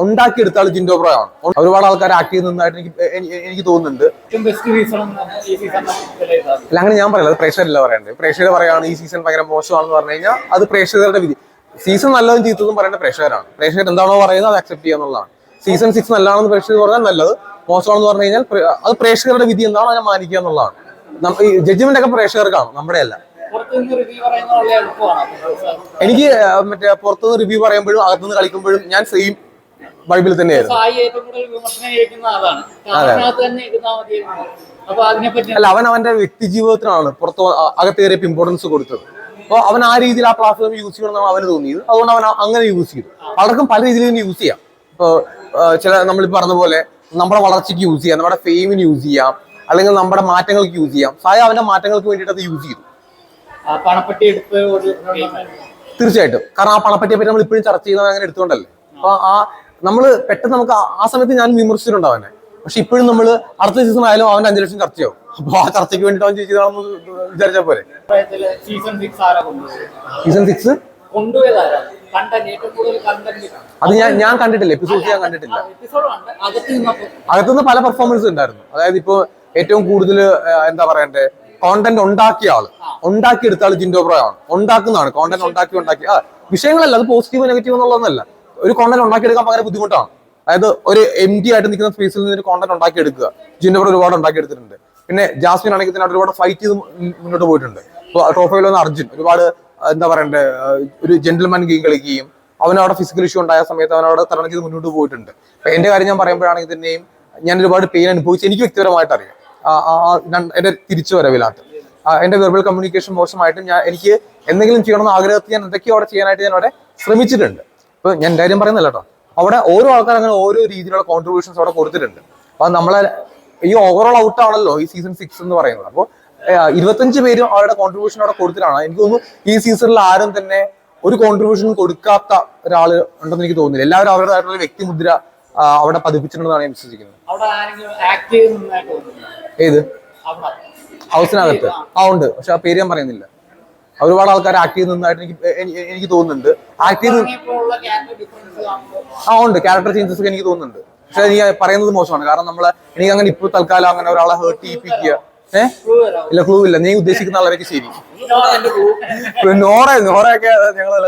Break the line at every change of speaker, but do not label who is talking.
ഉണ്ടാക്കിയെടുത്ത ആൾ ജിൻഡോ ബ്രോ ആണ്. ഒരുപാട് ആൾക്കാർ ആക്ട് ചെയ്യുന്നതായിട്ട് എനിക്ക് തോന്നുന്നുണ്ട്. അല്ല, അങ്ങനെ ഞാൻ പറയില്ല, അത് പ്രേക്ഷകരല്ല പറയേണ്ടത്. പ്രേക്ഷകർ പറയാണ് ഈ സീസൺ ഭയങ്കര മോശമാണെന്ന് പറഞ്ഞു കഴിഞ്ഞാൽ അത് പ്രേക്ഷകരുടെ വിധി. സീസൺ നല്ലതും ചീത്തതും പറയേണ്ട പ്രേക്ഷകരാണ്. പ്രേക്ഷകർ എന്താണോ പറയുന്നത് അത് അക്സെപ്റ്റ് ചെയ്യുക എന്നുള്ളതാണ്. സീസൺ 6 നല്ലതാണെന്ന് പ്രേക്ഷകർ പറഞ്ഞാൽ നല്ലത്, മോശമാണെന്ന് പറഞ്ഞു കഴിഞ്ഞാൽ അത് പ്രേക്ഷകരുടെ വിധി എന്താണോ അതിനെ മാനിക്കുക എന്നുള്ളതാണ്. ഈ ജഡ്ജ്മെന്റ് ഒക്കെ പ്രേക്ഷകർക്കാണ്, നമ്മുടെ അല്ല. എനിക്ക് മറ്റേ പുറത്തുനിന്ന് റിവ്യൂ പറയുമ്പോഴും അകത്തുനിന്ന് കളിക്കുമ്പോഴും ഞാൻ സെയിം ബൈബിൾ തന്നെയായിരുന്നു. അല്ല, അവൻ അവന്റെ വ്യക്തി ജീവിതത്തിനാണ് പുറത്ത് അകത്തേറിയപ്പോൾ ഇമ്പോർട്ടൻസ് കൊടുത്തത്. അപ്പോൾ അവൻ ആ രീതിയിൽ ആ പ്ലാറ്റ്ഫോം യൂസ് ചെയ്യണമെന്നാണ് അവന് തോന്നിയത്. അതുകൊണ്ട് അവൻ അങ്ങനെ യൂസ് ചെയ്തു. പലർക്കും പല രീതിയിൽ യൂസ് ചെയ്യാം. ഇപ്പോൾ ചില നമ്മൾ പറഞ്ഞ പോലെ നമ്മുടെ വളർച്ചയ്ക്ക് യൂസ് ചെയ്യാം, നമ്മുടെ ഫെയിമിന് യൂസ് ചെയ്യാം, അല്ലെങ്കിൽ നമ്മുടെ മാറ്റങ്ങൾക്ക് യൂസ് ചെയ്യാം. സായ അവന്റെ മാറ്റങ്ങൾക്ക് വേണ്ടിയിട്ട് അത് യൂസ് ചെയ്തു. തീർച്ചയായിട്ടും. കാരണം ആ പണപ്പറ്റിയെ പറ്റി നമ്മൾ ഇപ്പോഴും ചർച്ച ചെയ്യുന്നത് അങ്ങനെ എടുത്തുകൊണ്ടല്ലേ. അപ്പൊ നമ്മള് പെട്ടെന്ന് നമുക്ക് ആ സമയത്ത് ഞാൻ വിമർശിച്ചിട്ടുണ്ട് അവനെ. പക്ഷെ ഇപ്പോഴും നമ്മൾ അടുത്ത സീസൺ ആയാലും അവന്റെ 5 ലക്ഷം ചർച്ചയാവും. അപ്പൊ ആ ചർച്ചയ്ക്ക് വേണ്ടിട്ട് അവൻ ചെയ്തതാണെന്ന് വിചാരിച്ചാൽ പോരെ. സീസൺ 6 അത് ഞാൻ കണ്ടിട്ടില്ല. എപ്പിസോഡ്സ് ഞാൻ കണ്ടിട്ടില്ല. അകത്തുനിന്ന് പല പെർഫോമൻസ് ഉണ്ടായിരുന്നു. അതായത് ഇപ്പൊ ഏറ്റവും കൂടുതൽ എന്താ പറയണ്ടേ, കോണ്ടന്റ് ഉണ്ടാക്കിയ ആള്, ഉണ്ടാക്കിയെടുത്ത ആള് ജിൻഡോ ബ്രോ ആണ്. ഉണ്ടാക്കുന്നതാണ് കോണ്ടന്റ് ഉണ്ടാക്കി വിഷയങ്ങളല്ല, അത് പോസിറ്റീവ് നെഗറ്റീവ് എന്നുള്ളതൊന്നല്ല. ഒരു കോണ്ടന്റ് ഉണ്ടാക്കിയെടുക്കാൻ ഭയങ്കര ബുദ്ധിമുട്ടാണ്. അതായത് ഒരു MD ആയിട്ട് നിൽക്കുന്ന സ്പേസിൽ നിന്ന് ഒരു കോണ്ടന്റ് ഉണ്ടാക്കിയെടുക്കുക. ജിൻഡോ ബ്രോ ഒരുപാട് ഉണ്ടാക്കിയെടുത്തിട്ടുണ്ട്. പിന്നെ ജാസ്മിൻ ആണെങ്കിൽ തന്നെ ഒരുപാട് ഫൈറ്റ് ചെയ്ത് മുന്നോട്ട് പോയിട്ടുണ്ട്. ഇപ്പോൾ ട്രോഫിയിൽ വന്ന അർജുൻ ഒരുപാട് എന്താ പറയണ്ടേ, ഒരു ജെന്റിൽമാൻ ഗെയിം കളിക്കുകയും അവനവിടെ ഫിസിക്കൽ ഇഷ്യൂ ഉണ്ടായ സമയത്ത് അവനവിടെ തരണം ചെയ്ത് മുന്നോട്ട് പോയിട്ടുണ്ട്. അപ്പൊ എന്റെ കാര്യം ഞാൻ പറയുമ്പോഴാണെങ്കിൽ തന്നെയും ഞാൻ ഒരുപാട് പെയിൻ അനുഭവിച്ച് എനിക്ക് വ്യക്തിപരമായിട്ട് അറിയാം. എന്റെ തിരിച്ചു വരവിലാട്ട് എന്റെ വെർബൽ കമ്മ്യൂണിക്കേഷൻ മോശമായിട്ടും എനിക്ക് എന്തെങ്കിലും ചെയ്യണമെന്ന് ആഗ്രഹത്തിൽ ഞാൻ എന്തൊക്കെയോ അവിടെ ചെയ്യാനായിട്ട് ഞാൻ അവിടെ ശ്രമിച്ചിട്ടുണ്ട്. ഇപ്പൊ ഞാൻ എന്റെ കാര്യം പറയുന്നില്ല കേട്ടോ. അവിടെ ഓരോ ആൾക്കാർ അങ്ങനെ ഓരോ രീതിയിലുള്ള കോൺട്രിബ്യൂഷൻസ് അവിടെ കൊടുത്തിട്ടുണ്ട്. അപ്പൊ നമ്മളെ ഈ ഓവറോൾ ഔട്ട് ആണല്ലോ ഈ സീസൺ 6 എന്ന് പറയുന്നത്. അപ്പോൾ 25 പേരും അവരുടെ കോൺട്രിബ്യൂഷൻ അവിടെ കൊടുത്തിട്ടാണ്. എനിക്ക് തോന്നുന്നു ഈ സീസണിൽ ആരും തന്നെ ഒരു കോൺട്രിബ്യൂഷൻ കൊടുക്കാത്ത ഒരാള് ഉണ്ടെന്ന് എനിക്ക് തോന്നുന്നില്ല. എല്ലാവരും അവരുടേതായിട്ടുള്ള വ്യക്തിമുദ്ര അവിടെ പതിപ്പിച്ചിട്ടുണ്ടെന്നാണ് ഞാൻ വിശ്വസിക്കുന്നത്. ഏത് ഹൗസിനകത്ത് ഉണ്ട്, പക്ഷെ ആ പേര് ഞാൻ പറയുന്നില്ല. ഒരുപാട് ആൾക്കാർ ആക്ട് ചെയ്യുന്നതായിട്ട് എനിക്ക് തോന്നുന്നുണ്ട്. ആക്ട് ചെയ്ത് ഉണ്ട്, ക്യാരക്ടർ ചേഞ്ചസ് ഒക്കെ എനിക്ക് തോന്നുന്നുണ്ട്. പക്ഷെ എനിക്ക് പറയുന്നത് മോശമാണ്. കാരണം എനിക്ക് അങ്ങനെ ഇപ്പോൾ തൽക്കാലം അങ്ങനെ ഒരാളെ ഹേർട്ട് ചെയ്യിപ്പിക്കുക ഇല്ല, ക്ലൂ ഇല്ല. നീ ഉദ്ദേശിക്കുന്ന ആളൊക്കെ ശരി. നോറയൊക്കെ ഞങ്ങൾ